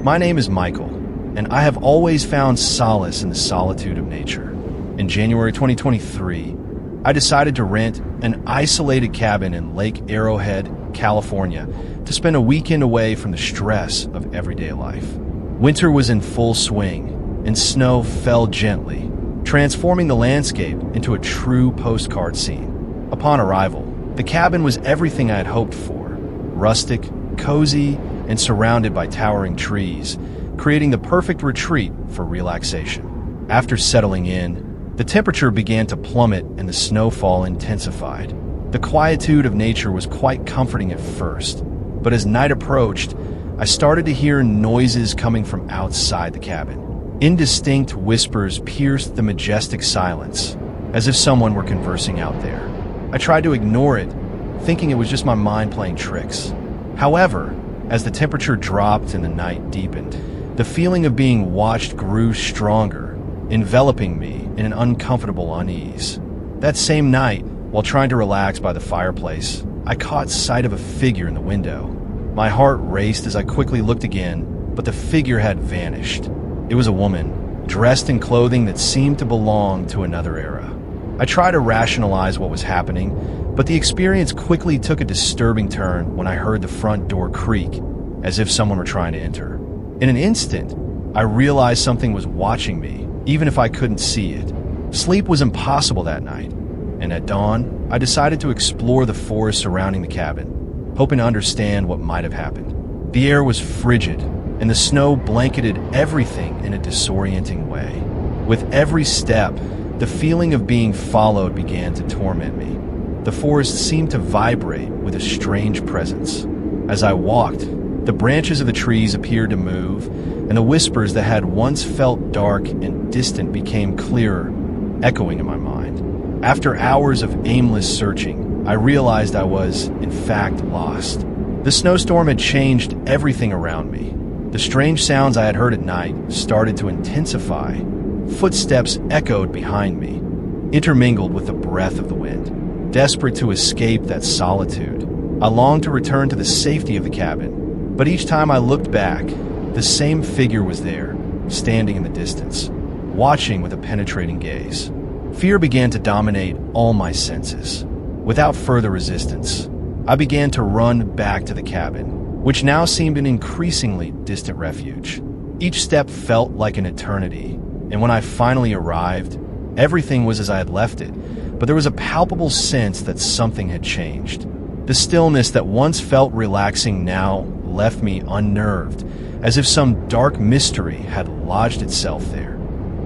My name is Michael, and I have always found solace in the solitude of nature. In January 2023, I decided to rent an isolated cabin in Lake Arrowhead, California, to spend a weekend away from the stress of everyday life. Winter was in full swing, and snow fell gently, transforming the landscape into a true postcard scene. Upon arrival, the cabin was everything I had hoped for: rustic, cozy, and surrounded by towering trees, creating the perfect retreat for relaxation. After settling in, the temperature began to plummet and the snowfall intensified. The quietude of nature was quite comforting at first, but as night approached, I started to hear noises coming from outside the cabin. Indistinct whispers pierced the majestic silence, as if someone were conversing out there. I tried to ignore it, thinking it was just my mind playing tricks. However, as the temperature dropped and the night deepened, the feeling of being watched grew stronger, enveloping me in an uncomfortable unease. That same night, while trying to relax by the fireplace, I caught sight of a figure in the window. My heart raced as I quickly looked again, but the figure had vanished. It was a woman, dressed in clothing that seemed to belong to another era. I tried to rationalize what was happening, but the experience quickly took a disturbing turn when I heard the front door creak, as if someone were trying to enter. In an instant, I realized something was watching me, even if I couldn't see it. Sleep was impossible that night, and at dawn, I decided to explore the forest surrounding the cabin, hoping to understand what might have happened. The air was frigid, and the snow blanketed everything in a disorienting way. With every step, the feeling of being followed began to torment me. The forest seemed to vibrate with a strange presence. As I walked, the branches of the trees appeared to move, and the whispers that had once felt dark and distant became clearer, echoing in my mind. After hours of aimless searching, I realized I was, in fact, lost. The snowstorm had changed everything around me. The strange sounds I had heard at night started to intensify. Footsteps echoed behind me, intermingled with the breath of the wind. Desperate to escape that solitude, I longed to return to the safety of the cabin. But each time I looked back, the same figure was there, standing in the distance, watching with a penetrating gaze. Fear began to dominate all my senses. Without further resistance, I began to run back to the cabin, which now seemed an increasingly distant refuge. Each step felt like an eternity, and when I finally arrived, everything was as I had left it, but there was a palpable sense that something had changed. The stillness that once felt relaxing now left me unnerved, as if some dark mystery had lodged itself there,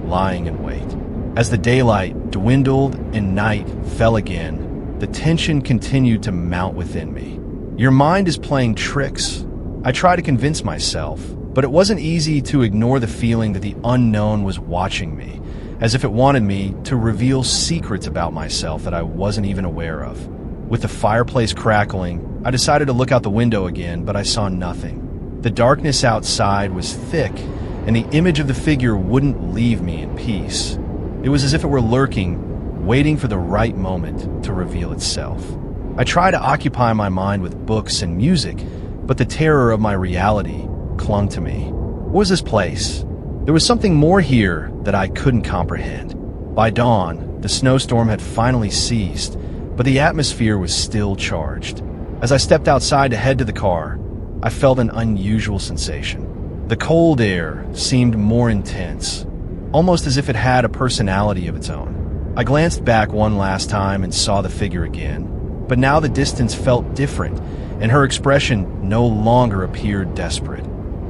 lying in wait. As the daylight dwindled and night fell again, the tension continued to mount within me. Your mind is playing tricks. I tried to convince myself, but it wasn't easy to ignore the feeling that the unknown was watching me, as if it wanted me to reveal secrets about myself that I wasn't even aware of. With the fireplace crackling, I decided to look out the window again, but I saw nothing. The darkness outside was thick, and the image of the figure wouldn't leave me in peace. It was as if it were lurking, waiting for the right moment to reveal itself. I tried to occupy my mind with books and music, but the terror of my reality clung to me. What was this place? There was something more here that I couldn't comprehend. By dawn, the snowstorm had finally ceased, but the atmosphere was still charged. As I stepped outside to head to the car, I felt an unusual sensation. The cold air seemed more intense, almost as if it had a personality of its own. I glanced back one last time and saw the figure again, but now the distance felt different, and her expression no longer appeared desperate.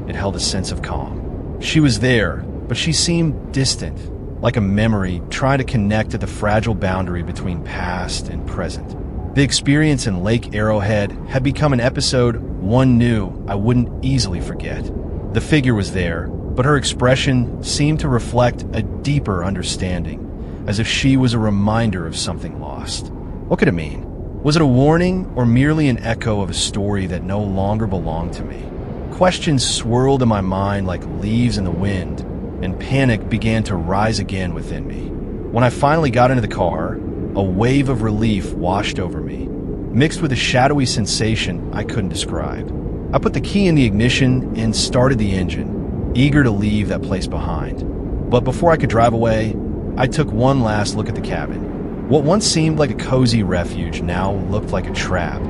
It held a sense of calm. She was there, but she seemed distant, like a memory trying to connect at the fragile boundary between past and present. The experience in Lake Arrowhead had become an episode one knew I wouldn't easily forget. The figure was there, but her expression seemed to reflect a deeper understanding, as if she was a reminder of something lost. What could it mean? Was it a warning or merely an echo of a story that no longer belonged to me? Questions swirled in my mind like leaves in the wind, and panic began to rise again within me. When I finally got into the car, a wave of relief washed over me, mixed with a shadowy sensation I couldn't describe. I put the key in the ignition and started the engine, eager to leave that place behind. But before I could drive away, I took one last look at the cabin. What once seemed like a cozy refuge now looked like a trap,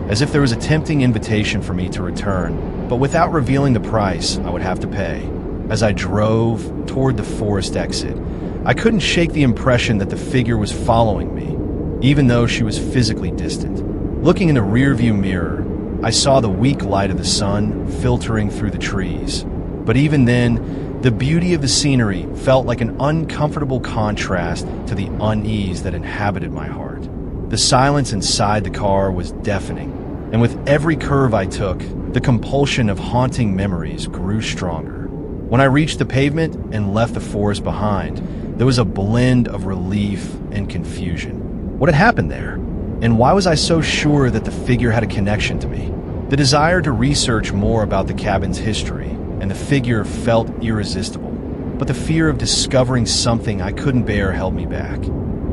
as if there was a tempting invitation for me to return, but without revealing the price I would have to pay. As I drove toward the forest exit, I couldn't shake the impression that the figure was following me, even though she was physically distant. Looking in the rearview mirror, I saw the weak light of the sun filtering through the trees. But even then, the beauty of the scenery felt like an uncomfortable contrast to the unease that inhabited my heart. The silence inside the car was deafening, and with every curve I took, the compulsion of haunting memories grew stronger. When I reached the pavement and left the forest behind, there was a blend of relief and confusion. What had happened there? And why was I so sure that the figure had a connection to me? The desire to research more about the cabin's history and the figure felt irresistible, but the fear of discovering something I couldn't bear held me back.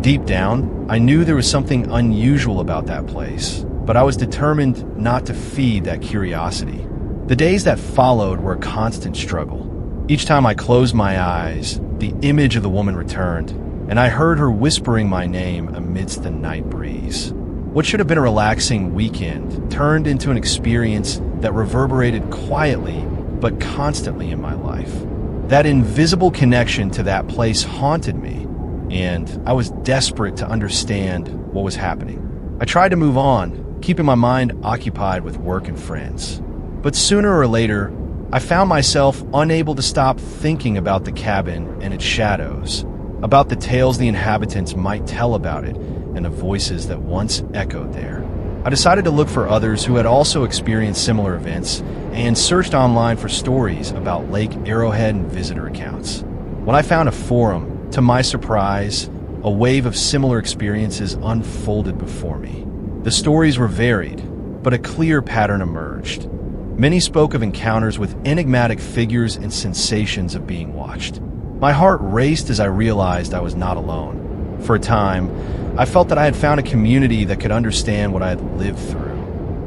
Deep down, I knew there was something unusual about that place, but I was determined not to feed that curiosity. The days that followed were a constant struggle. Each time I closed my eyes, the image of the woman returned, and I heard her whispering my name amidst the night breeze. What should have been a relaxing weekend turned into an experience that reverberated quietly but constantly in my life. That invisible connection to that place haunted me, and I was desperate to understand what was happening. I tried to move on, keeping my mind occupied with work and friends. But sooner or later, I found myself unable to stop thinking about the cabin and its shadows, about the tales the inhabitants might tell about it, and the voices that once echoed there. I decided to look for others who had also experienced similar events and searched online for stories about Lake Arrowhead and visitor accounts. When I found a forum, to my surprise, a wave of similar experiences unfolded before me. The stories were varied, but a clear pattern emerged. Many spoke of encounters with enigmatic figures and sensations of being watched. My heart raced as I realized I was not alone. For a time, I felt that I had found a community that could understand what I had lived through.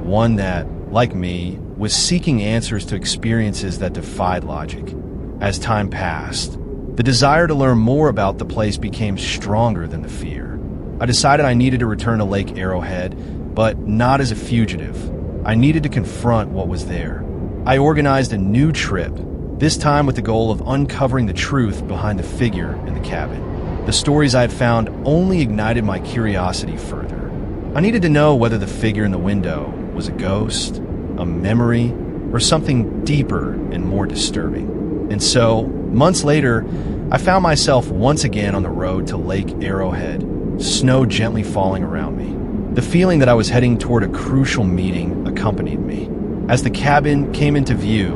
One that, like me, was seeking answers to experiences that defied logic. As time passed, the desire to learn more about the place became stronger than the fear. I decided I needed to return to Lake Arrowhead, but not as a fugitive. I needed to confront what was there. I organized a new trip, this time with the goal of uncovering the truth behind the figure in the cabin. The stories I had found only ignited my curiosity further. I needed to know whether the figure in the window was a ghost, a memory, or something deeper and more disturbing. And so, months later, I found myself once again on the road to Lake Arrowhead, snow gently falling around me. The feeling that I was heading toward a crucial meeting accompanied me. As the cabin came into view,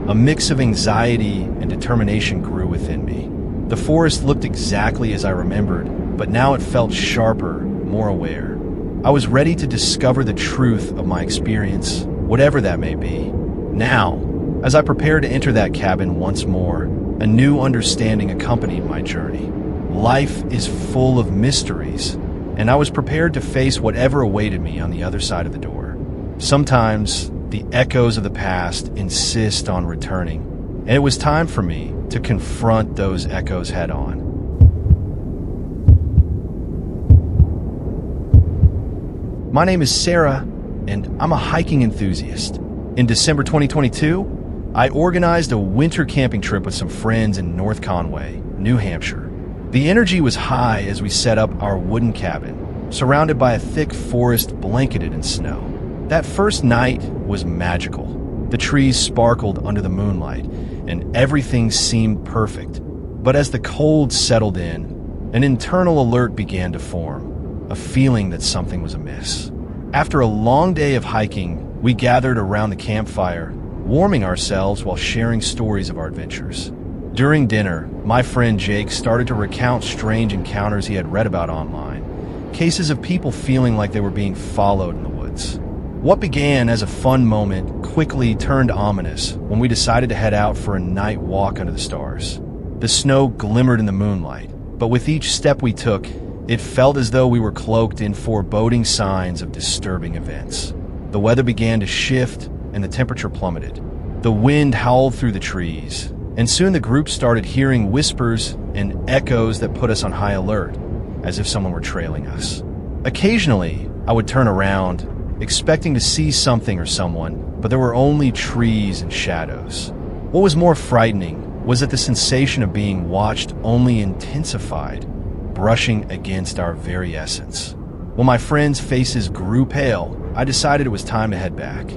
a mix of anxiety and determination grew within me. The forest looked exactly as I remembered, but now it felt sharper, more aware. I was ready to discover the truth of my experience, whatever that may be. Now, as I prepared to enter that cabin once more, a new understanding accompanied my journey. Life is full of mysteries, and I was prepared to face whatever awaited me on the other side of the door. Sometimes, the echoes of the past insist on returning, and it was time for me to confront those echoes head on. My name is Sarah, and I'm a hiking enthusiast. In December 2022, I organized a winter camping trip with some friends in North Conway, New Hampshire. The energy was high as we set up our wooden cabin, surrounded by a thick forest blanketed in snow. That first night was magical. The trees sparkled under the moonlight, and everything seemed perfect. But as the cold settled in, an internal alert began to form, a feeling that something was amiss. After a long day of hiking, we gathered around the campfire, warming ourselves while sharing stories of our adventures. During dinner, my friend Jake started to recount strange encounters he had read about online, cases of people feeling like they were being followed in the woods. What began as a fun moment quickly turned ominous when we decided to head out for a night walk under the stars. The snow glimmered in the moonlight, but with each step we took, it felt as though we were cloaked in foreboding signs of disturbing events. The weather began to shift and the temperature plummeted. The wind howled through the trees, and soon the group started hearing whispers and echoes that put us on high alert, as if someone were trailing us. Occasionally, I would turn around, expecting to see something or someone, but there were only trees and shadows. What was more frightening was that the sensation of being watched only intensified, brushing against our very essence. When my friends' faces grew pale, I decided it was time to head back.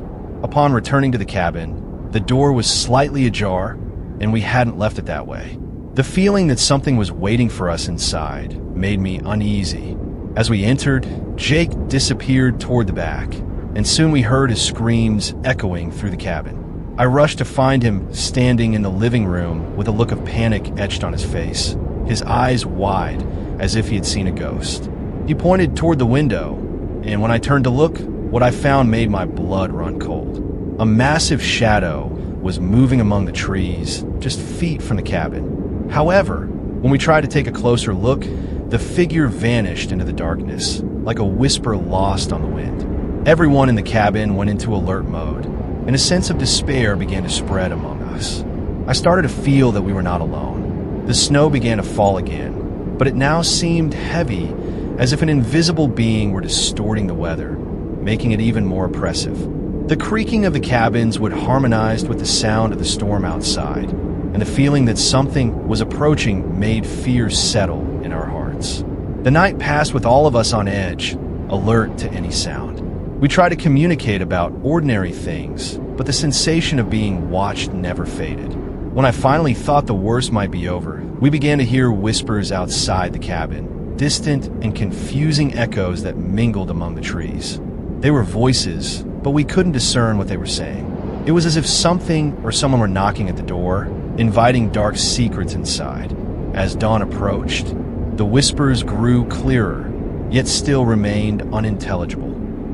Upon returning to the cabin, the door was slightly ajar, and we hadn't left it that way. The feeling that something was waiting for us inside made me uneasy. As we entered, Jake disappeared toward the back, and soon we heard his screams echoing through the cabin. I rushed to find him standing in the living room with a look of panic etched on his face, his eyes wide as if he had seen a ghost. He pointed toward the window, and when I turned to look, what I found made my blood run cold. A massive shadow was moving among the trees, just feet from the cabin. However, when we tried to take a closer look, the figure vanished into the darkness, like a whisper lost on the wind. Everyone in the cabin went into alert mode, and a sense of despair began to spread among us. I started to feel that we were not alone. The snow began to fall again, but it now seemed heavy, as if an invisible being were distorting the weather, making it even more oppressive. The creaking of the cabins would harmonize with the sound of the storm outside, and the feeling that something was approaching made fear settle in our hearts. The night passed with all of us on edge, alert to any sound. We tried to communicate about ordinary things, but the sensation of being watched never faded. When I finally thought the worst might be over, we began to hear whispers outside the cabin, distant and confusing echoes that mingled among the trees. They were voices, but we couldn't discern what they were saying. It was as if something or someone were knocking at the door, inviting dark secrets inside. As dawn approached, the whispers grew clearer, yet still remained unintelligible.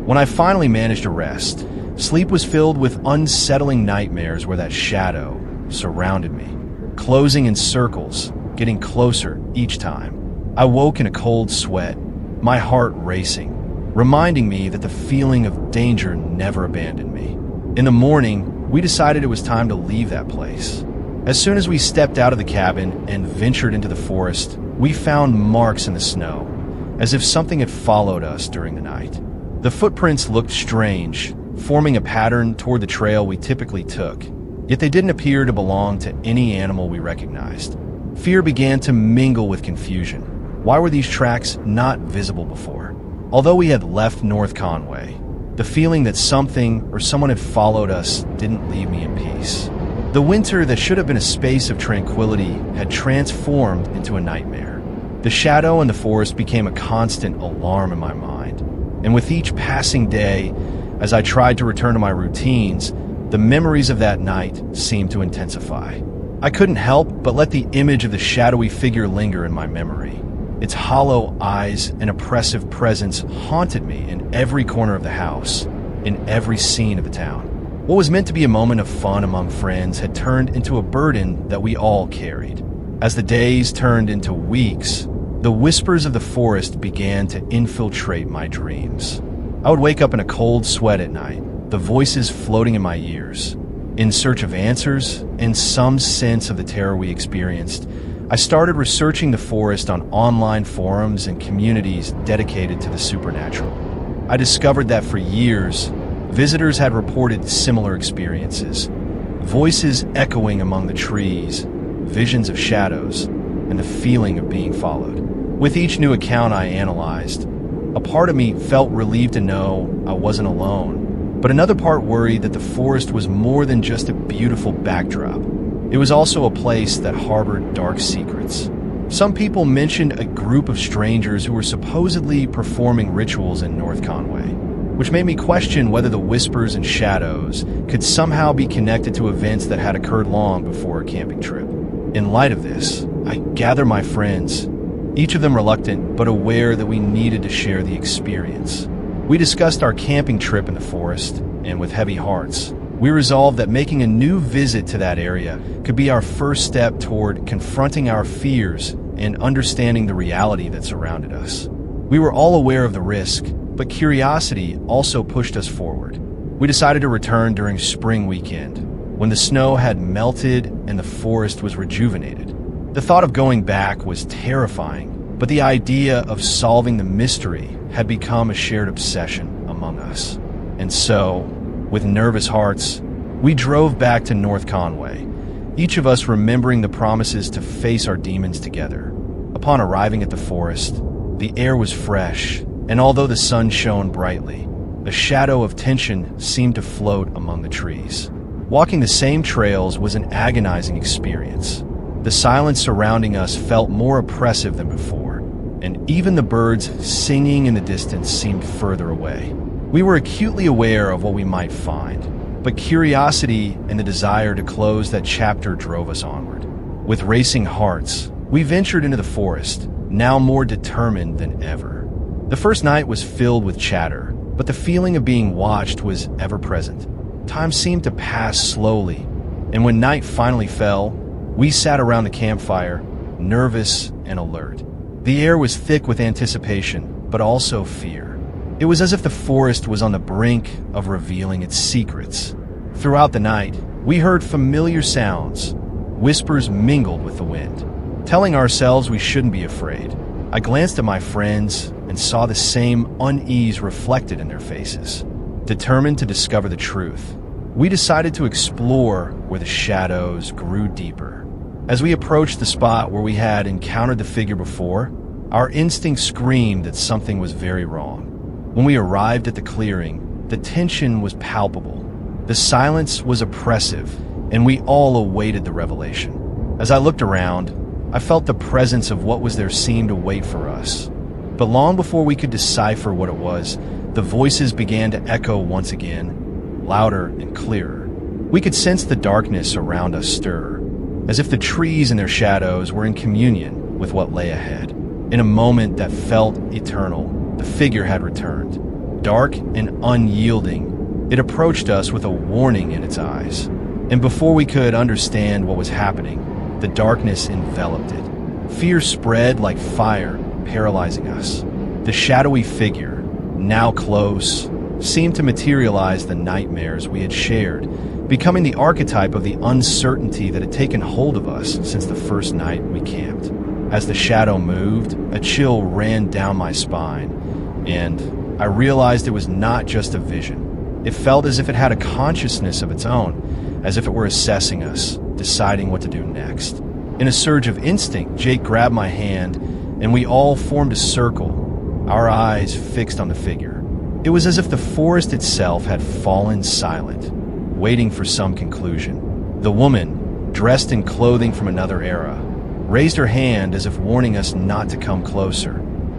When I finally managed to rest, sleep was filled with unsettling nightmares where that shadow surrounded me, closing in circles, getting closer each time. I woke in a cold sweat, my heart racing, reminding me that the feeling of danger never abandoned me. In the morning, we decided it was time to leave that place. As soon as we stepped out of the cabin and ventured into the forest, we found marks in the snow, as if something had followed us during the night. The footprints looked strange, forming a pattern toward the trail we typically took, yet they didn't appear to belong to any animal we recognized. Fear began to mingle with confusion. Why were these tracks not visible before? Although we had left North Conway, the feeling that something or someone had followed us didn't leave me in peace. The winter that should have been a space of tranquility had transformed into a nightmare. The shadow in the forest became a constant alarm in my mind, and with each passing day, as I tried to return to my routines, the memories of that night seemed to intensify. I couldn't help but let the image of the shadowy figure linger in my memory. Its hollow eyes and oppressive presence haunted me in every corner of the house, in every scene of the town. What was meant to be a moment of fun among friends had turned into a burden that we all carried. As the days turned into weeks, the whispers of the forest began to infiltrate my dreams. I would wake up in a cold sweat at night, the voices floating in my ears. In search of answers and some sense of the terror we experienced, I started researching the forest on online forums and communities dedicated to the supernatural. I discovered that for years, visitors had reported similar experiences, voices echoing among the trees, visions of shadows, and the feeling of being followed. With each new account I analyzed, a part of me felt relieved to know I wasn't alone, but another part worried that the forest was more than just a beautiful backdrop. It was also a place that harbored dark secrets. Some people mentioned a group of strangers who were supposedly performing rituals in North Conway, which made me question whether the whispers and shadows could somehow be connected to events that had occurred long before a camping trip. In light of this, I gathered my friends, each of them reluctant but aware that we needed to share the experience. We discussed our camping trip in the forest, and with heavy hearts, we resolved that making a new visit to that area could be our first step toward confronting our fears and understanding the reality that surrounded us. We were all aware of the risk, but curiosity also pushed us forward. We decided to return during spring weekend, when the snow had melted and the forest was rejuvenated. The thought of going back was terrifying, but the idea of solving the mystery had become a shared obsession among us. And so, with nervous hearts, we drove back to North Conway, each of us remembering the promises to face our demons together. Upon arriving at the forest, the air was fresh, and although the sun shone brightly, a shadow of tension seemed to float among the trees. Walking the same trails was an agonizing experience. The silence surrounding us felt more oppressive than before, and even the birds singing in the distance seemed further away. We were acutely aware of what we might find, but curiosity and the desire to close that chapter drove us onward. With racing hearts, we ventured into the forest, now more determined than ever. The first night was filled with chatter, but the feeling of being watched was ever present. Time seemed to pass slowly, and when night finally fell, we sat around the campfire, nervous and alert. The air was thick with anticipation, but also fear. It was as if the forest was on the brink of revealing its secrets. Throughout the night, we heard familiar sounds, whispers mingled with the wind, telling ourselves we shouldn't be afraid. I glanced at my friends and saw the same unease reflected in their faces. Determined to discover the truth, we decided to explore where the shadows grew deeper. As we approached the spot where we had encountered the figure before, our instinct screamed that something was very wrong. When we arrived at the clearing, the tension was palpable. The silence was oppressive, and we all awaited the revelation. As I looked around, I felt the presence of what was there seemed to wait for us. But long before we could decipher what it was, the voices began to echo once again, louder and clearer. We could sense the darkness around us stir, as if the trees and their shadows were in communion with what lay ahead. In a moment that felt eternal, the figure had returned. Dark and unyielding, it approached us with a warning in its eyes. And before we could understand what was happening, the darkness enveloped it. Fear spread like fire, paralyzing us. The shadowy figure, now close, seemed to materialize the nightmares we had shared, becoming the archetype of the uncertainty that had taken hold of us since the first night we camped. As the shadow moved, a chill ran down my spine, and I realized it was not just a vision. It felt as if it had a consciousness of its own, as if it were assessing us, deciding what to do next. In a surge of instinct, Jake grabbed my hand, and we all formed a circle, our eyes fixed on the figure. It was as if the forest itself had fallen silent, waiting for some conclusion. The woman, dressed in clothing from another era, raised her hand as if warning us not to come closer,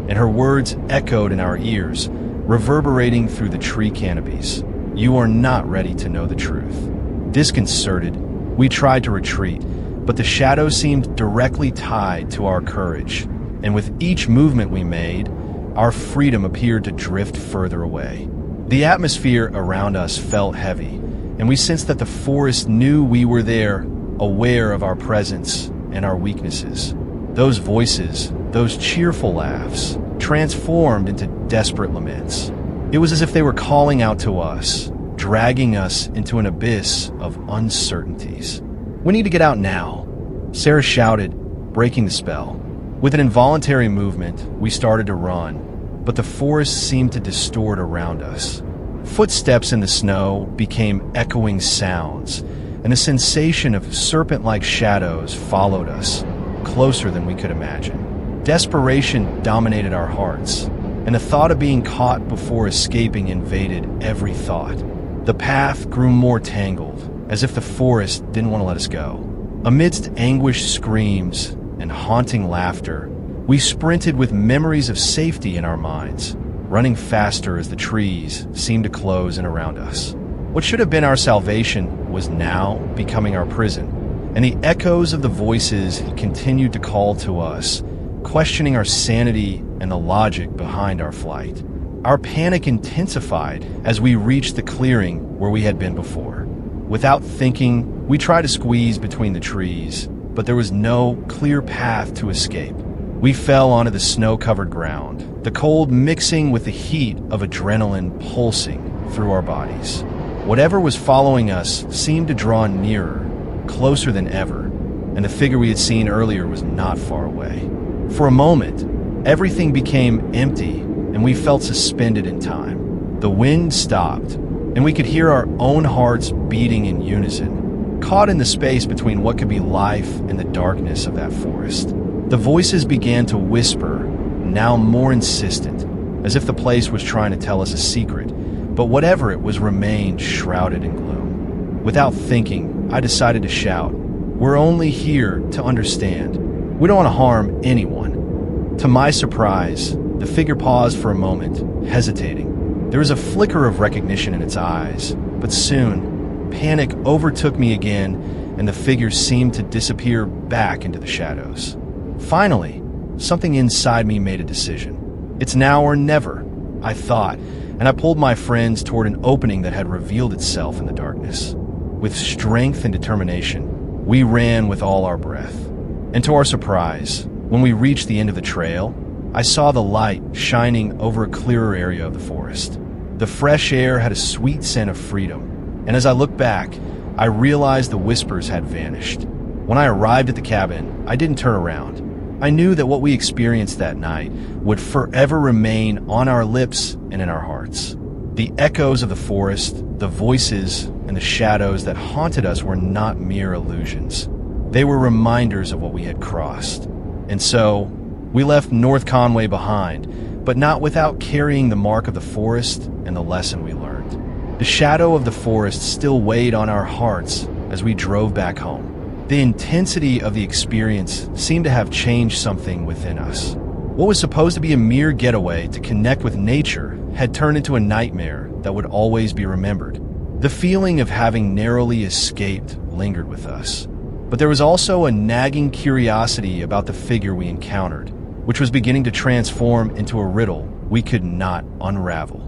and her words echoed in our ears, reverberating through the tree canopies. "You are not ready to know the truth." Disconcerted, we tried to retreat, but the shadow seemed directly tied to our courage, and with each movement we made, our freedom appeared to drift further away. The atmosphere around us felt heavy, and we sensed that the forest knew we were there, aware of our presence and our weaknesses. Those voices, those cheerful laughs, transformed into desperate laments. It was as if they were calling out to us, dragging us into an abyss of uncertainties. "We need to get out now," Sarah shouted, breaking the spell. With an involuntary movement, we started to run, but the forest seemed to distort around us. Footsteps in the snow became echoing sounds, and the sensation of serpent-like shadows followed us, closer than we could imagine. Desperation dominated our hearts, and the thought of being caught before escaping invaded every thought. The path grew more tangled, as if the forest didn't want to let us go. Amidst anguished screams and haunting laughter, we sprinted with memories of safety in our minds, running faster as the trees seemed to close in around us. What should have been our salvation was now becoming our prison, and the echoes of the voices continued to call to us, questioning our sanity and the logic behind our flight. Our panic intensified as we reached the clearing where we had been before. Without thinking, we tried to squeeze between the trees, but there was no clear path to escape. We fell onto the snow-covered ground, the cold mixing with the heat of adrenaline pulsing through our bodies. Whatever was following us seemed to draw nearer, closer than ever, and the figure we had seen earlier was not far away. For a moment, everything became empty, and we felt suspended in time. The wind stopped, and we could hear our own hearts beating in unison, caught in the space between what could be life and the darkness of that forest. The voices began to whisper, now more insistent, as if the place was trying to tell us a secret, but whatever it was remained shrouded in gloom. Without thinking, I decided to shout, "We're only here to understand. We don't want to harm anyone." To my surprise, the figure paused for a moment, hesitating. There was a flicker of recognition in its eyes, but soon, panic overtook me again, and the figure seemed to disappear back into the shadows. Finally, something inside me made a decision. It's now or never, I thought, and I pulled my friends toward an opening that had revealed itself in the darkness. With strength and determination, we ran with all our breath. And to our surprise, when we reached the end of the trail, I saw the light shining over a clearer area of the forest. The fresh air had a sweet scent of freedom, and as I looked back, I realized the whispers had vanished. When I arrived at the cabin, I didn't turn around. I knew that what we experienced that night would forever remain on our lips and in our hearts. The echoes of the forest, the voices, and the shadows that haunted us were not mere illusions. They were reminders of what we had crossed. And so, we left North Conway behind, but not without carrying the mark of the forest and the lesson we learned. The shadow of the forest still weighed on our hearts as we drove back home. The intensity of the experience seemed to have changed something within us. What was supposed to be a mere getaway to connect with nature had turned into a nightmare that would always be remembered. The feeling of having narrowly escaped lingered with us. But there was also a nagging curiosity about the figure we encountered, which was beginning to transform into a riddle we could not unravel.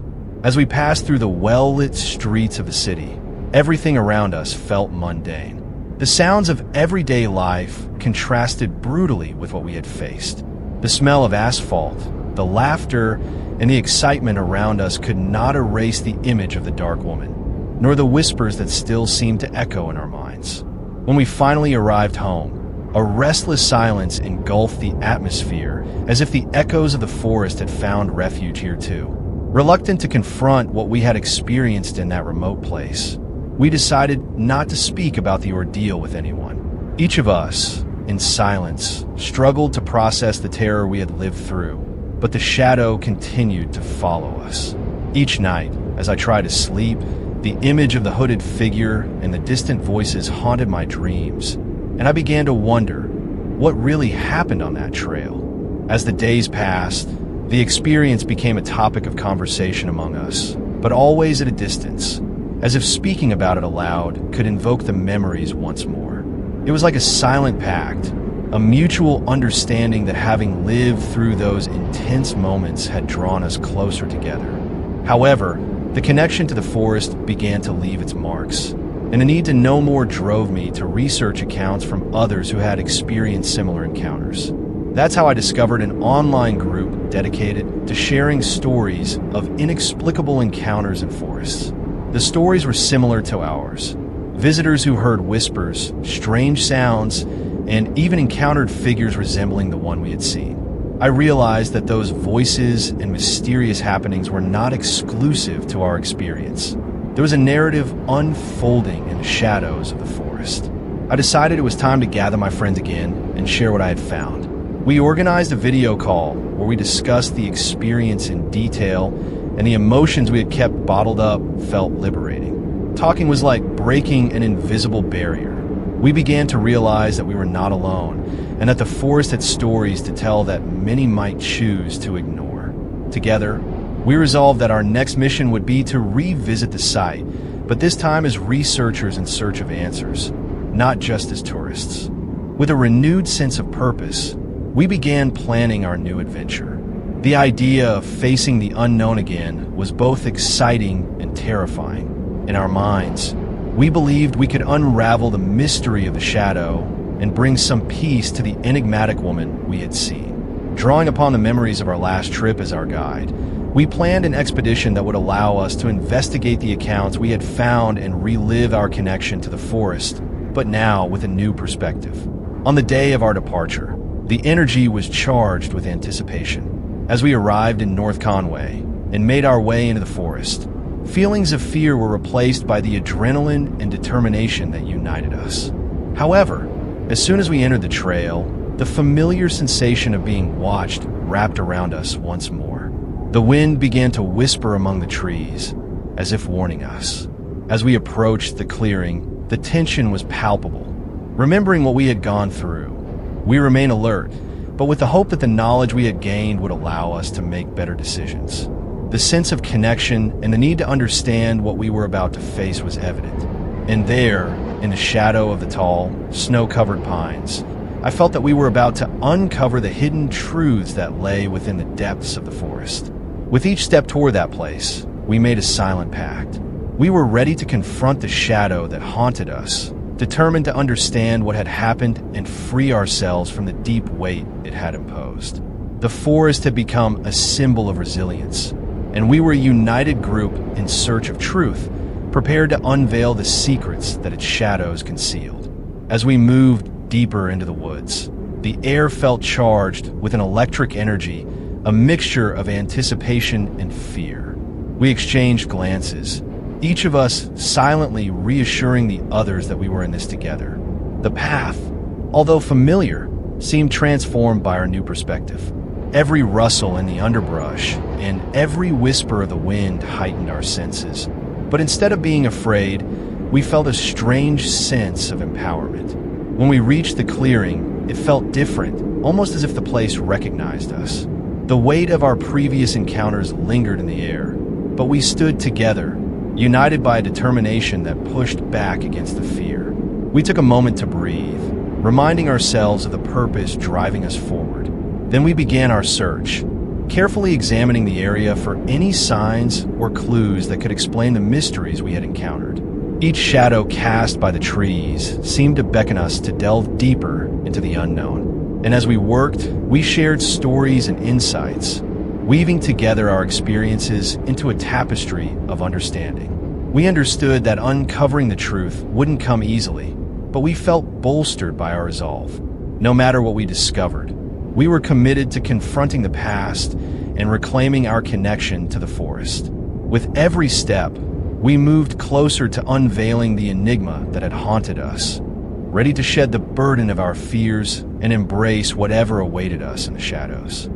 As we passed through the well-lit streets of the city, everything around us felt mundane. The sounds of everyday life contrasted brutally with what we had faced. The smell of asphalt, the laughter, and the excitement around us could not erase the image of the dark woman, nor the whispers that still seemed to echo in our minds. When we finally arrived home, a restless silence engulfed the atmosphere, as if the echoes of the forest had found refuge here too. Reluctant to confront what we had experienced in that remote place, we decided not to speak about the ordeal with anyone. Each of us, in silence, struggled to process the terror we had lived through, but the shadow continued to follow us. Each night, as I tried to sleep, the image of the hooded figure and the distant voices haunted my dreams, and I began to wonder what really happened on that trail. As the days passed, the experience became a topic of conversation among us, but always at a distance, as if speaking about it aloud could invoke the memories once more. It was like a silent pact, a mutual understanding that having lived through those intense moments had drawn us closer together. However, the connection to the forest began to leave its marks, and a need to know more drove me to research accounts from others who had experienced similar encounters. That's how I discovered an online group dedicated to sharing stories of inexplicable encounters in forests. The stories were similar to ours. Visitors who heard whispers, strange sounds, and even encountered figures resembling the one we had seen. I realized that those voices and mysterious happenings were not exclusive to our experience. There was a narrative unfolding in the shadows of the forest. I decided it was time to gather my friends again and share what I had found. We organized a video call where we discussed the experience in detail, and the emotions we had kept bottled up felt liberating. Talking was like breaking an invisible barrier. We began to realize that we were not alone, and that the forest had stories to tell that many might choose to ignore. Together, we resolved that our next mission would be to revisit the site, but this time as researchers in search of answers, not just as tourists. With a renewed sense of purpose, we began planning our new adventure. The idea of facing the unknown again was both exciting and terrifying. In our minds, we believed we could unravel the mystery of the shadow and bring some peace to the enigmatic woman we had seen. Drawing upon the memories of our last trip as our guide, We planned an expedition that would allow us to investigate the accounts we had found and relive our connection to the forest, but now with a new perspective. On the day of our departure, the energy was charged with anticipation. As we arrived in North Conway and made our way into the forest, feelings of fear were replaced by the adrenaline and determination that united us. However, as soon as we entered the trail, the familiar sensation of being watched wrapped around us once more. The wind began to whisper among the trees, as if warning us. As we approached the clearing, the tension was palpable. Remembering what we had gone through, we remained alert, but with the hope that the knowledge we had gained would allow us to make better decisions. The sense of connection and the need to understand what we were about to face was evident. And there, in the shadow of the tall, snow-covered pines, I felt that we were about to uncover the hidden truths that lay within the depths of the forest. With each step toward that place, we made a silent pact. We were ready to confront the shadow that haunted us, determined to understand what had happened and free ourselves from the deep weight it had imposed. The forest had become a symbol of resilience, and we were a united group in search of truth, prepared to unveil the secrets that its shadows concealed. As we moved deeper into the woods, the air felt charged with an electric energy, a mixture of anticipation and fear. We exchanged glances, each of us silently reassuring the others that we were in this together. The path, although familiar, seemed transformed by our new perspective. Every rustle in the underbrush and every whisper of the wind heightened our senses. But instead of being afraid, we felt a strange sense of empowerment. When we reached the clearing, it felt different, almost as if the place recognized us. The weight of our previous encounters lingered in the air, but we stood together, united by a determination that pushed back against the fear. We took a moment to breathe, reminding ourselves of the purpose driving us forward. Then we began our search, carefully examining the area for any signs or clues that could explain the mysteries we had encountered. Each shadow cast by the trees seemed to beckon us to delve deeper into the unknown. And as we worked, we shared stories and insights, weaving together our experiences into a tapestry of understanding. We understood that uncovering the truth wouldn't come easily, but we felt bolstered by our resolve. No matter what we discovered, we were committed to confronting the past and reclaiming our connection to the forest. With every step, we moved closer to unveiling the enigma that had haunted us, ready to shed the burden of our fears and embrace whatever awaited us in the shadows.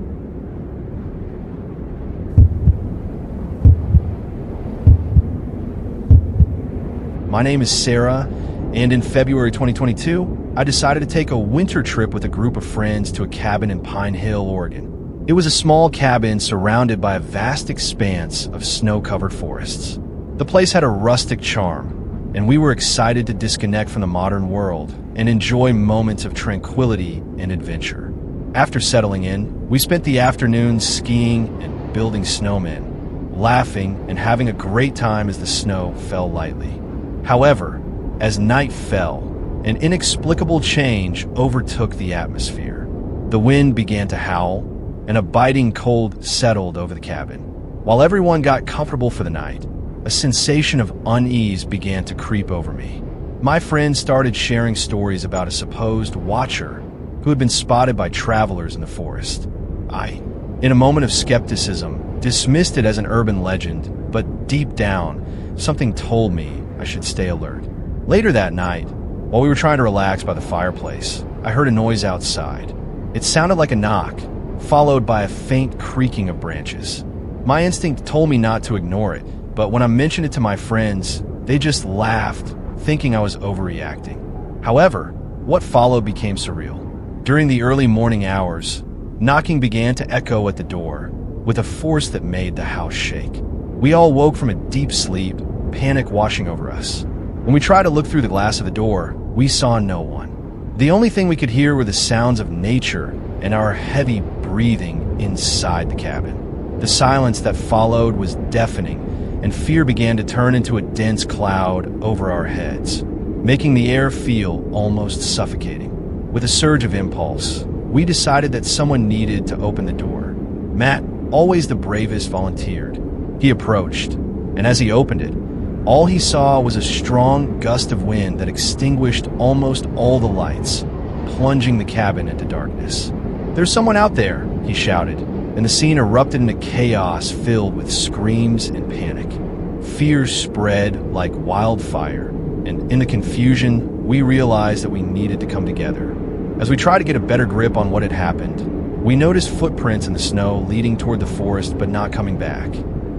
My name is Sarah, and in February 2022, I decided to take a winter trip with a group of friends to a cabin in Pine Hill, Oregon. It was a small cabin surrounded by a vast expanse of snow-covered forests. The place had a rustic charm, and we were excited to disconnect from the modern world and enjoy moments of tranquility and adventure. After settling in, we spent the afternoon skiing and building snowmen, laughing and having a great time as the snow fell lightly. However, as night fell, an inexplicable change overtook the atmosphere. The wind began to howl, and a biting cold settled over the cabin. While everyone got comfortable for the night, a sensation of unease began to creep over me. My friends started sharing stories about a supposed watcher who had been spotted by travelers in the forest. I, in a moment of skepticism, dismissed it as an urban legend, but deep down, something told me I should stay alert. Later that night, while we were trying to relax by the fireplace, I heard a noise outside. It sounded like a knock, followed by a faint creaking of branches. My instinct told me not to ignore it, but when I mentioned it to my friends, they just laughed, thinking I was overreacting. However, what followed became surreal. During the early morning hours, knocking began to echo at the door, with a force that made the house shake. We all woke from a deep sleep, panic washing over us. When we tried to look through the glass of the door, we saw no one. The only thing we could hear were the sounds of nature and our heavy breathing inside the cabin. The silence that followed was deafening, and fear began to turn into a dense cloud over our heads, making the air feel almost suffocating. With a surge of impulse, we decided that someone needed to open the door. Matt, always the bravest, volunteered. He approached, and as he opened it, all he saw was a strong gust of wind that extinguished almost all the lights, plunging the cabin into darkness. "There's someone out there," he shouted, and the scene erupted into chaos filled with screams and panic. Fear spread like wildfire, and in the confusion, we realized that we needed to come together. As we tried to get a better grip on what had happened, we noticed footprints in the snow leading toward the forest but not coming back.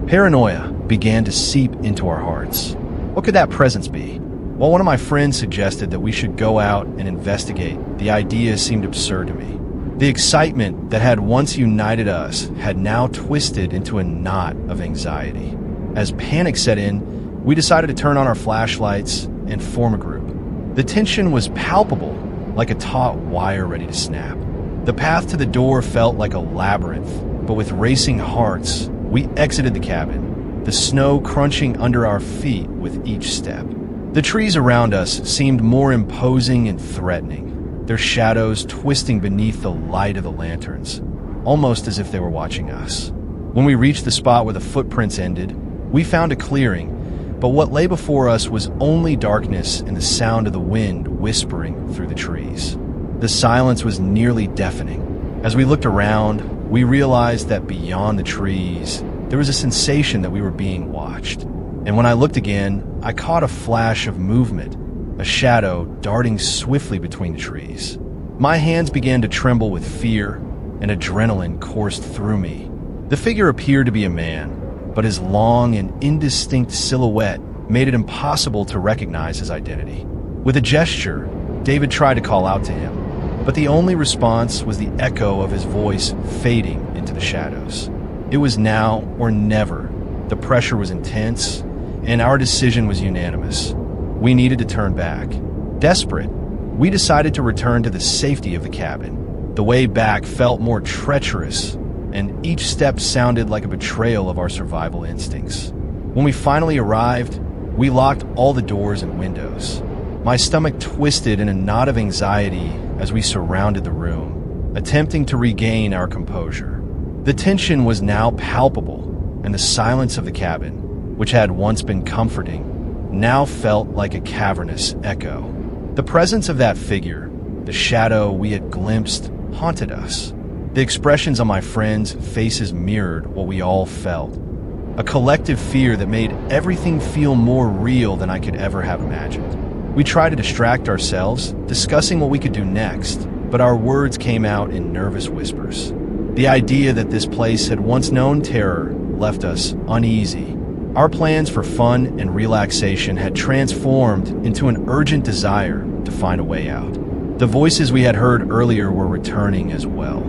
Paranoia began to seep into our hearts. What could that presence be? While one of my friends suggested that we should go out and investigate, the idea seemed absurd to me. The excitement that had once united us had now twisted into a knot of anxiety. As panic set in, we decided to turn on our flashlights and form a group. The tension was palpable, like a taut wire ready to snap. The path to the door felt like a labyrinth, but with racing hearts, we exited the cabin, the snow crunching under our feet with each step. The trees around us seemed more imposing and threatening, their shadows twisting beneath the light of the lanterns, almost as if they were watching us. When we reached the spot where the footprints ended, we found a clearing, but what lay before us was only darkness and the sound of the wind whispering through the trees. The silence was nearly deafening. As we looked around, we realized that beyond the trees, there was a sensation that we were being watched. And when I looked again, I caught a flash of movement, a shadow darting swiftly between the trees. My hands began to tremble with fear, and adrenaline coursed through me. The figure appeared to be a man, but his long and indistinct silhouette made it impossible to recognize his identity. With a gesture, David tried to call out to him, but the only response was the echo of his voice fading into the shadows. It was now or never. The pressure was intense, and our decision was unanimous. We needed to turn back. Desperate, we decided to return to the safety of the cabin. The way back felt more treacherous, and each step sounded like a betrayal of our survival instincts. When we finally arrived, we locked all the doors and windows. My stomach twisted in a knot of anxiety as we surrounded the room, attempting to regain our composure. The tension was now palpable, and the silence of the cabin, which had once been comforting, now felt like a cavernous echo. The presence of that figure, the shadow we had glimpsed, haunted us. The expressions on my friends' faces mirrored what we all felt. A collective fear that made everything feel more real than I could ever have imagined. We tried to distract ourselves, discussing what we could do next, but our words came out in nervous whispers. The idea that this place had once known terror left us uneasy. Our plans for fun and relaxation had transformed into an urgent desire to find a way out. The voices we had heard earlier were returning as well,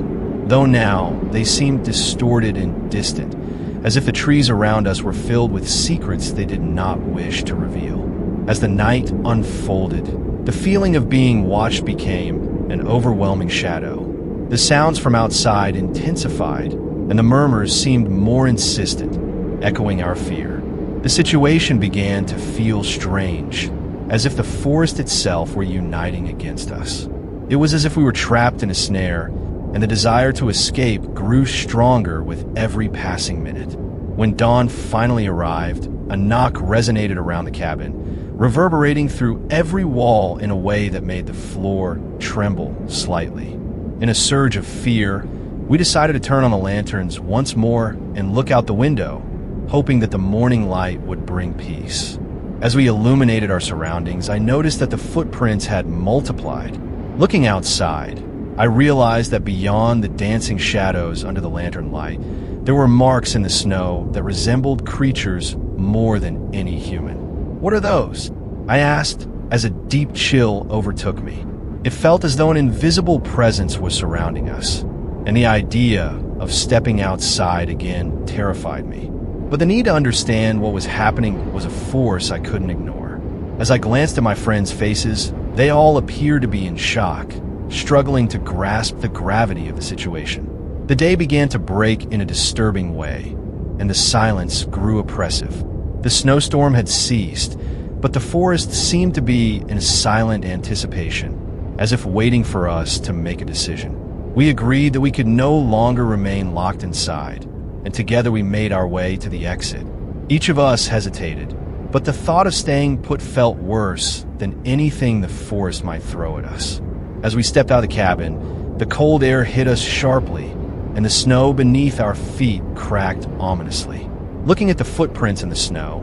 though now they seemed distorted and distant, as if the trees around us were filled with secrets they did not wish to reveal. As the night unfolded, the feeling of being watched became an overwhelming shadow. The sounds from outside intensified, and the murmurs seemed more insistent, echoing our fear. The situation began to feel strange, as if the forest itself were uniting against us. It was as if we were trapped in a snare, and the desire to escape grew stronger with every passing minute. When dawn finally arrived, a knock resonated around the cabin, reverberating through every wall in a way that made the floor tremble slightly. In a surge of fear, we decided to turn on the lanterns once more and look out the window, hoping that the morning light would bring peace. As we illuminated our surroundings, I noticed that the footprints had multiplied. Looking outside, I realized that beyond the dancing shadows under the lantern light, there were marks in the snow that resembled creatures more than any human. "What are those?" I asked as a deep chill overtook me. It felt as though an invisible presence was surrounding us, and the idea of stepping outside again terrified me. But the need to understand what was happening was a force I couldn't ignore. As I glanced at my friends' faces, they all appeared to be in shock, struggling to grasp the gravity of the situation. The day began to break in a disturbing way, and the silence grew oppressive. The snowstorm had ceased, but the forest seemed to be in silent anticipation, as if waiting for us to make a decision. We agreed that we could no longer remain locked inside, and together we made our way to the exit. Each of us hesitated, but the thought of staying put felt worse than anything the forest might throw at us. As we stepped out of the cabin, the cold air hit us sharply, and the snow beneath our feet cracked ominously. Looking at the footprints in the snow,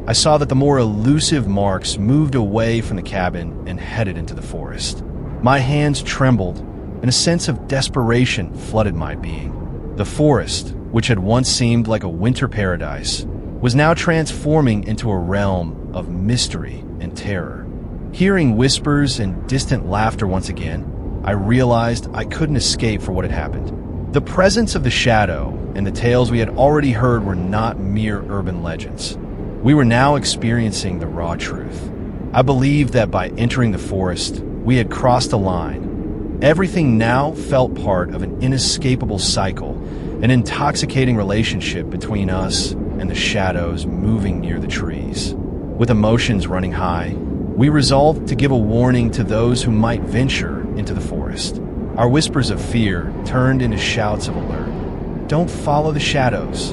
I saw that the more elusive marks moved away from the cabin and headed into the forest. My hands trembled, and a sense of desperation flooded my being. The forest, which had once seemed like a winter paradise, was now transforming into a realm of mystery and terror. Hearing whispers and distant laughter once again, I realized I couldn't escape for what had happened. The presence of the shadow and the tales we had already heard were not mere urban legends. We were now experiencing the raw truth. I believed that by entering the forest, we had crossed a line. Everything now felt part of an inescapable cycle, an intoxicating relationship between us and the shadows moving near the trees. With emotions running high, we resolved to give a warning to those who might venture into the forest. Our whispers of fear turned into shouts of alert. Don't follow the shadows.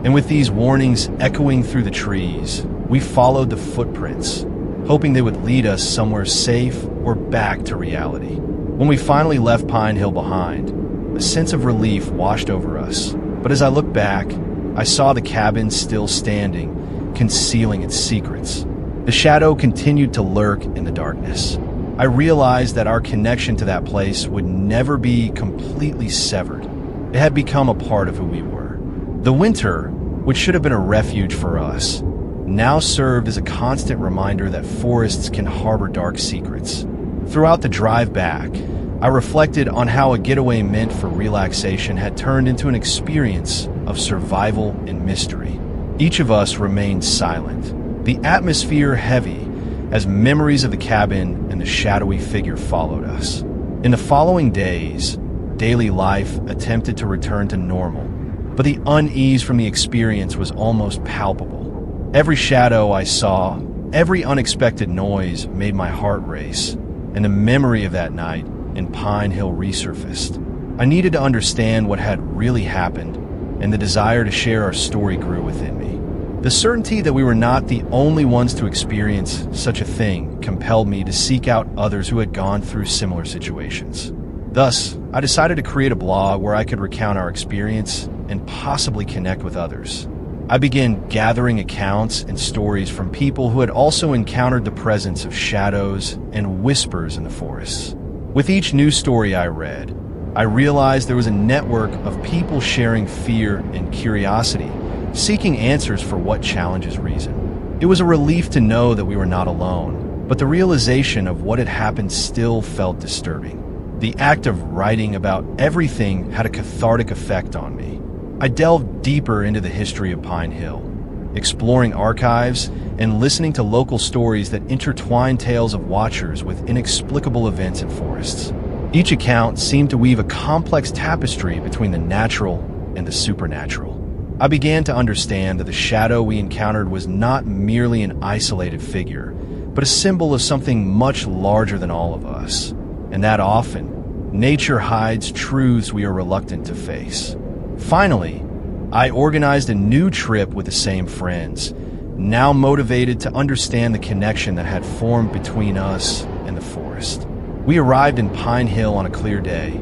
And with these warnings echoing through the trees, we followed the footprints, hoping they would lead us somewhere safe or back to reality. When we finally left Pine Hill behind, a sense of relief washed over us. But as I looked back, I saw the cabin still standing, concealing its secrets. The shadow continued to lurk in the darkness. I realized that our connection to that place would never be completely severed. It had become a part of who we were. The winter, which should have been a refuge for us, now served as a constant reminder that forests can harbor dark secrets. Throughout the drive back, I reflected on how a getaway meant for relaxation had turned into an experience of survival and mystery. Each of us remained silent, the atmosphere heavy, as memories of the cabin and the shadowy figure followed us. In the following days, daily life attempted to return to normal, but the unease from the experience was almost palpable. Every shadow I saw, every unexpected noise made my heart race, and the memory of that night in Pine Hill resurfaced. I needed to understand what had really happened, and the desire to share our story grew within me. The certainty that we were not the only ones to experience such a thing compelled me to seek out others who had gone through similar situations. Thus, I decided to create a blog where I could recount our experience and possibly connect with others. I began gathering accounts and stories from people who had also encountered the presence of shadows and whispers in the forests. With each new story I read, I realized there was a network of people sharing fear and curiosity, seeking answers for what challenges reason. It was a relief to know that we were not alone, but the realization of what had happened still felt disturbing. The act of writing about everything had a cathartic effect on me. I delved deeper into the history of Pine Hill, exploring archives and listening to local stories that intertwined tales of watchers with inexplicable events in forests. Each account seemed to weave a complex tapestry between the natural and the supernatural. I began to understand that the shadow we encountered was not merely an isolated figure, but a symbol of something much larger than all of us, and that often, nature hides truths we are reluctant to face. Finally, I organized a new trip with the same friends, now motivated to understand the connection that had formed between us and the forest. We arrived in Pine Hill on a clear day,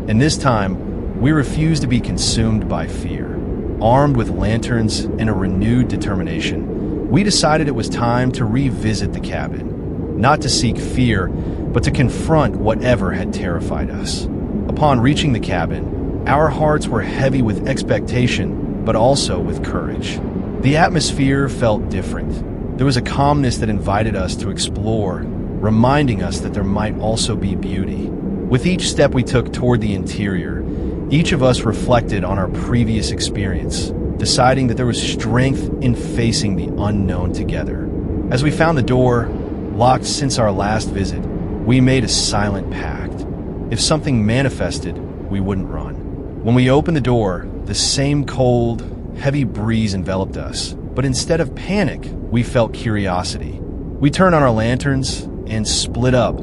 and this time, we refused to be consumed by fear. Armed with lanterns and a renewed determination, we decided it was time to revisit the cabin, not to seek fear, but to confront whatever had terrified us. Upon reaching the cabin, our hearts were heavy with expectation, but also with courage. The atmosphere felt different. There was a calmness that invited us to explore, reminding us that there might also be beauty. With each step we took toward the interior, each of us reflected on our previous experience, deciding that there was strength in facing the unknown together. As we found the door, locked since our last visit, we made a silent pact. If something manifested, we wouldn't run. When we opened the door, the same cold, heavy breeze enveloped us, but instead of panic, we felt curiosity. We turned on our lanterns and split up,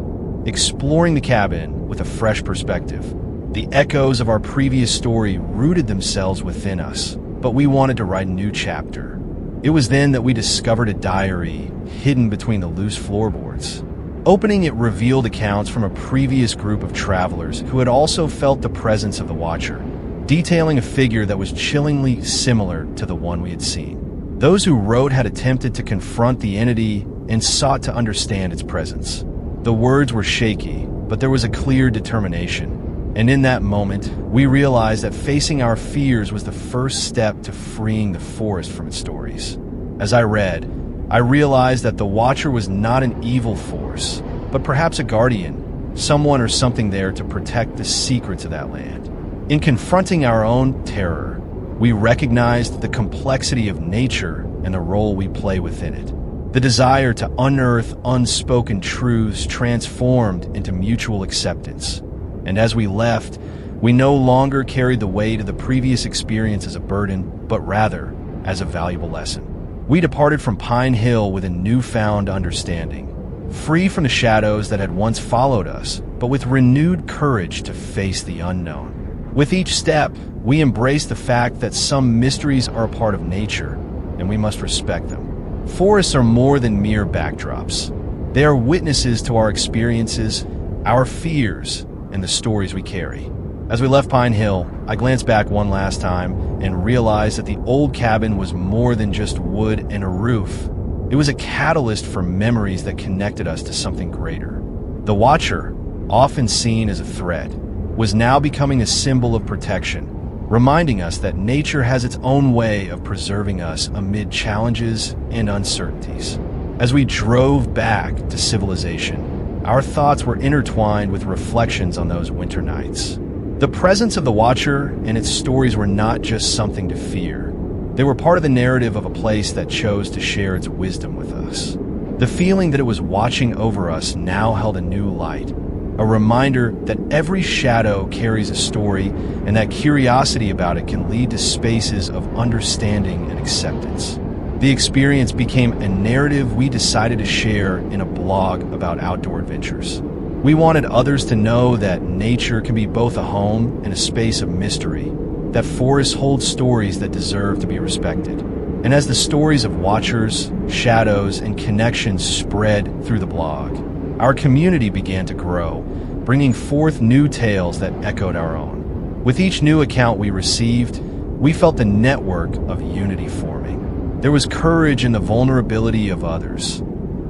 exploring the cabin with a fresh perspective. The echoes of our previous story rooted themselves within us, but we wanted to write a new chapter. It was then that we discovered a diary hidden between the loose floorboards. Opening it revealed accounts from a previous group of travelers who had also felt the presence of the Watcher, detailing a figure that was chillingly similar to the one we had seen. Those who wrote had attempted to confront the entity and sought to understand its presence. The words were shaky, but there was a clear determination. And in that moment, we realized that facing our fears was the first step to freeing the forest from its stories. As I read, I realized that the Watcher was not an evil force, but perhaps a guardian, someone or something there to protect the secrets of that land. In confronting our own terror, we recognized the complexity of nature and the role we play within it. The desire to unearth unspoken truths transformed into mutual acceptance. And as we left, we no longer carried the weight of the previous experience as a burden, but rather as a valuable lesson. We departed from Pine Hill with a newfound understanding, free from the shadows that had once followed us, but with renewed courage to face the unknown. With each step, we embraced the fact that some mysteries are a part of nature, and we must respect them. Forests are more than mere backdrops. They are witnesses to our experiences, our fears, and the stories we carry. As we left Pine Hill, I glanced back one last time and realized that the old cabin was more than just wood and a roof. It was a catalyst for memories that connected us to something greater. The Watcher, often seen as a threat, was now becoming a symbol of protection, reminding us that nature has its own way of preserving us amid challenges and uncertainties. As we drove back to civilization, our thoughts were intertwined with reflections on those winter nights. The presence of the Watcher and its stories were not just something to fear. They were part of the narrative of a place that chose to share its wisdom with us. The feeling that it was watching over us now held a new light, a reminder that every shadow carries a story and that curiosity about it can lead to spaces of understanding and acceptance. The experience became a narrative we decided to share in a blog about outdoor adventures. We wanted others to know that nature can be both a home and a space of mystery, that forests hold stories that deserve to be respected. And as the stories of Watchers, shadows, and connections spread through the blog, our community began to grow, bringing forth new tales that echoed our own. With each new account we received, we felt the network of unity forming. There was courage in the vulnerability of others,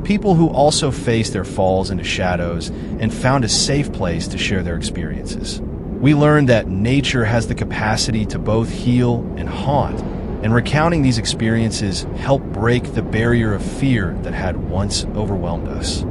people who also faced their falls into shadows and found a safe place to share their experiences. We learned that nature has the capacity to both heal and haunt, and recounting these experiences helped break the barrier of fear that had once overwhelmed us.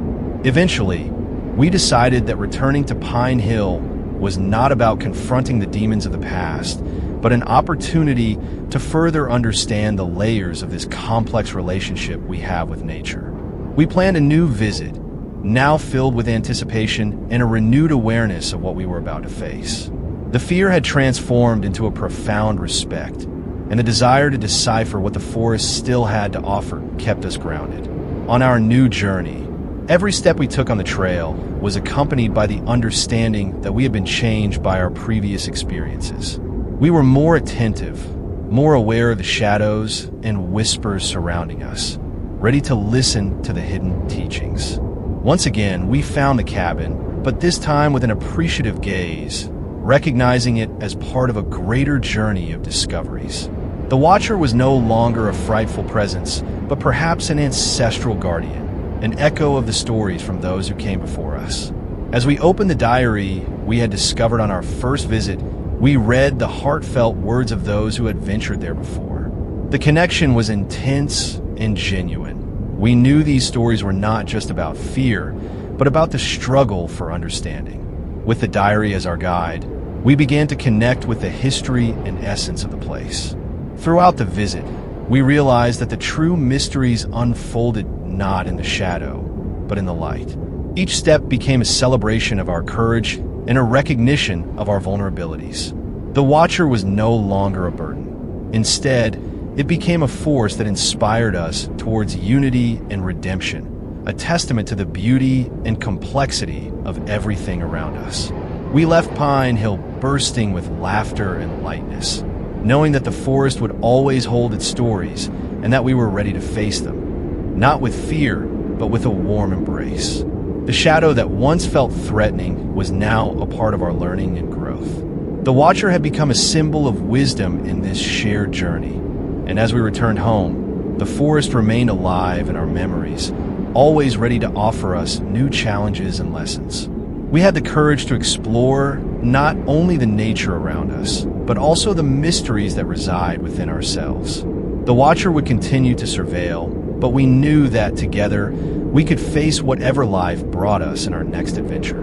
Eventually, we decided that returning to Pine Hill was not about confronting the demons of the past, but an opportunity to further understand the layers of this complex relationship we have with nature. We planned a new visit, now filled with anticipation and a renewed awareness of what we were about to face. The fear had transformed into a profound respect, and the desire to decipher what the forest still had to offer kept us grounded. On our new journey, every step we took on the trail was accompanied by the understanding that we had been changed by our previous experiences. We were more attentive, more aware of the shadows and whispers surrounding us, ready to listen to the hidden teachings. Once again, we found the cabin, but this time with an appreciative gaze, recognizing it as part of a greater journey of discoveries. The Watcher was no longer a frightful presence, but perhaps an ancestral guardian, an echo of the stories from those who came before us. As we opened the diary we had discovered on our first visit, we read the heartfelt words of those who had ventured there before. The connection was intense and genuine. We knew these stories were not just about fear, but about the struggle for understanding. With the diary as our guide, we began to connect with the history and essence of the place. Throughout the visit, we realized that the true mysteries unfolded not in the shadow, but in the light. Each step became a celebration of our courage and a recognition of our vulnerabilities. The Watcher was no longer a burden. Instead, it became a force that inspired us towards unity and redemption, a testament to the beauty and complexity of everything around us. We left Pine Hill bursting with laughter and lightness, knowing that the forest would always hold its stories and that we were ready to face them, not with fear, but with a warm embrace. The shadow that once felt threatening was now a part of our learning and growth. The Watcher had become a symbol of wisdom in this shared journey, and as we returned home, the forest remained alive in our memories, always ready to offer us new challenges and lessons. We had the courage to explore not only the nature around us, but also the mysteries that reside within ourselves. The Watcher would continue to surveil, but we knew that together we could face whatever life brought us in our next adventure.